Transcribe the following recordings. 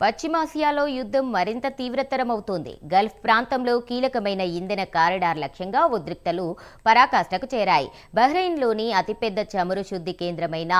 పశ్చిమాసియాలో యుద్ధం మరింత తీవ్రతరమవుతోంది. గల్ఫ్ ప్రాంతంలో కీలకమైన ఇంధన కారిడార్ లక్ష్యంగా ఉద్రిక్తలు పరాకాష్ఠకు చేరాయి. బహ్రెయిన్లోని అతిపెద్ద చమురు శుద్ధి కేంద్రమైన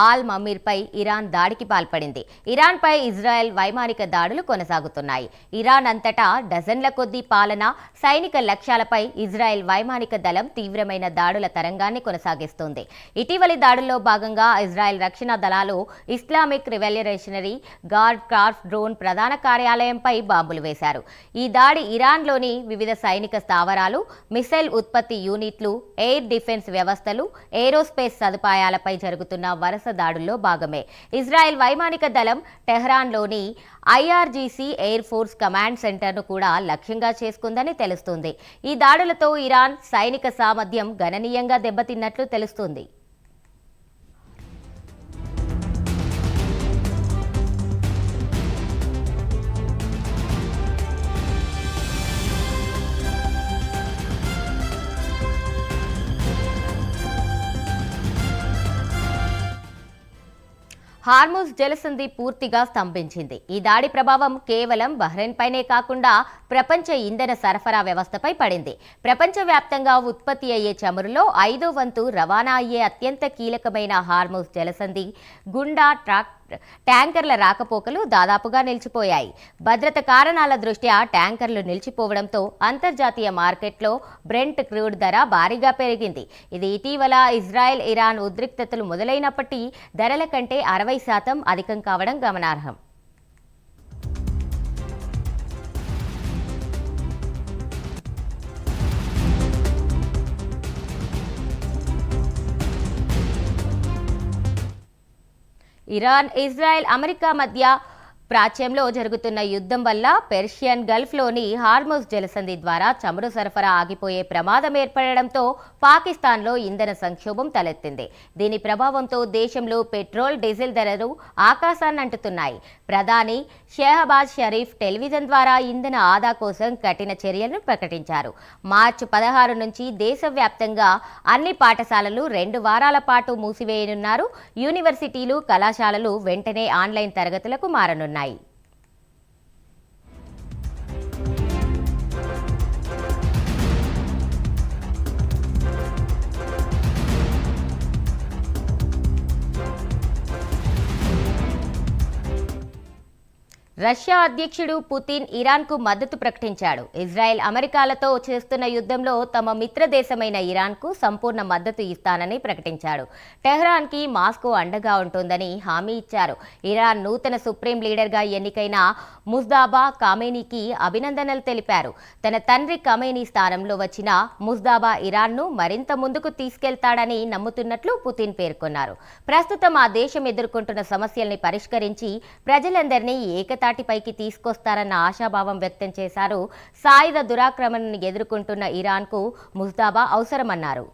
ఆల్ మమీర్పై ఇరాన్ దాడికి పాల్పడింది. ఇరాన్పై ఇజ్రాయెల్ వైమానిక దాడులు కొనసాగుతున్నాయి. ఇరాన్ అంతటా డజన్ల కొద్దీ పాలన, సైనిక లక్ష్యాలపై ఇజ్రాయెల్ వైమానిక దళం తీవ్రమైన దాడుల తరంగాన్ని కొనసాగిస్తోంది. ఇటీవలి దాడుల్లో భాగంగా ఇజ్రాయెల్ రక్షణ దళాలు Islamic Revolutionary Guard craft drone ప్రధాన కార్యాలయంపై బాంబులు వేశారు. ఈ దాడి ఇరాన్లోని వివిధ సైనిక స్థావరాలు, మిసైల్ ఉత్పత్తి యూనిట్లు, ఎయిర్ డిఫెన్స్ వ్యవస్థలు, ఏరోస్పేస్ సదుపాయాలపై జరుగుతున్న వరుస దాడుల్లో భాగమే. ఇజ్రాయెల్ వైమానిక దళం టెహ్రాన్లోని ఐఆర్జీసీ ఎయిర్ ఫోర్స్ కమాండ్ సెంటర్ను కూడా లక్ష్యంగా చేసుకుందని తెలుస్తుంది. ఈ దాడులతో ఇరాన్ సైనిక సామర్థ్యం గణనీయంగా దెబ్బతిన్నట్లు తెలుస్తుంది. హార్ముజ్ జలసంధి పూర్తిగా స్తంభించింది. ఈ దాడి ప్రభావం కేవలం బహ్రెయిన్ పైనే కాకుండా ప్రపంచ ఇంధన సరఫరా వ్యవస్థపై పడింది. ప్రపంచవ్యాప్తంగా ఉత్పత్తి అయ్యే చమురులో 5వ వంతు రవాణా అయ్యే అత్యంత కీలకమైన హార్ముజ్ జలసంధి గుండా ట్యాంకర్ల రాకపోకలు దాదాపుగా నిలిచిపోయాయి. భద్రత కారణాల దృష్ట్యా ట్యాంకర్లు నిలిచిపోవడంతో అంతర్జాతీయ మార్కెట్లో బ్రెంట్ క్రూడ్ ధర భారీగా పెరిగింది. ఇది ఇటీవల ఇజ్రాయెల్ ఇరాన్ ఉద్రిక్తతలు మొదలైనప్పటి ధరల కంటే 60% అధికం కావడం గమనార్హం. ఇరాన్, ఇజ్రాయెల్, అమెరికా మధ్య ప్రాచ్యంలో జరుగుతున్న యుద్ధం వల్ల పెర్షియన్ గల్ఫ్లోని హార్ముజ్ జలసంధి ద్వారా చమురు సరఫరా ఆగిపోయే ప్రమాదం ఏర్పడడంతో పాకిస్తాన్లో ఇంధన సంక్షోభం తలెత్తింది. దీని ప్రభావంతో దేశంలో పెట్రోల్, డీజిల్ ధరలు ఆకాశాన్నంటుతున్నాయి. ప్రధాని షెహబాజ్ షరీఫ్ టెలివిజన్ ద్వారా ఇంధన ఆదా కోసం కఠిన చర్యలను ప్రకటించారు. మార్చి 16 నుంచి దేశవ్యాప్తంగా అన్ని పాఠశాలలు 2 వారాల పాటు మూసివేయనున్నారు. యూనివర్సిటీలు, కళాశాలలు వెంటనే ఆన్లైన్ తరగతులకు మారనున్నాయి. రష్యా అధ్యక్షుడు పుతిన్ ఇరాన్కు మద్దతు ప్రకటించాడు. ఇజ్రాయెల్, అమెరికాలతో చేస్తున్న యుద్ధంలో తమ మిత్ర దేశమైన ఇరాన్కు సంపూర్ణ మద్దతు ఇస్తానని ప్రకటించాడు. టెహ్రాన్కి మాస్కో అండగా ఉంటుందని హామీ ఇచ్చారు. ఇరాన్ నూతన సుప్రీం లీడర్గా ఎన్నికైన ముజ్దాబా ఖమేనీకి అభినందనలు తెలిపారు. తన తండ్రి ఖమేనీ స్థానంలో వచ్చిన ముజ్దాబా ఇరాన్ను మరింత ముందుకు తీసుకెళ్తాడని నమ్ముతున్నట్లు పుతిన్ పేర్కొన్నారు. ప్రస్తుతం ఆ దేశం ఎదుర్కొంటున్న సమస్యల్ని పరిష్కరించి ప్రజలందరినీ ఏకతాటిపైకి తీసుకొస్తారన్న ఆశాభావం వ్యక్తం చేశారు. సాయుధ దురాక్రమణను ఎదుర్కొంటున్న ఇరాన్కు ముజ్దాబా అవసరమన్నారు.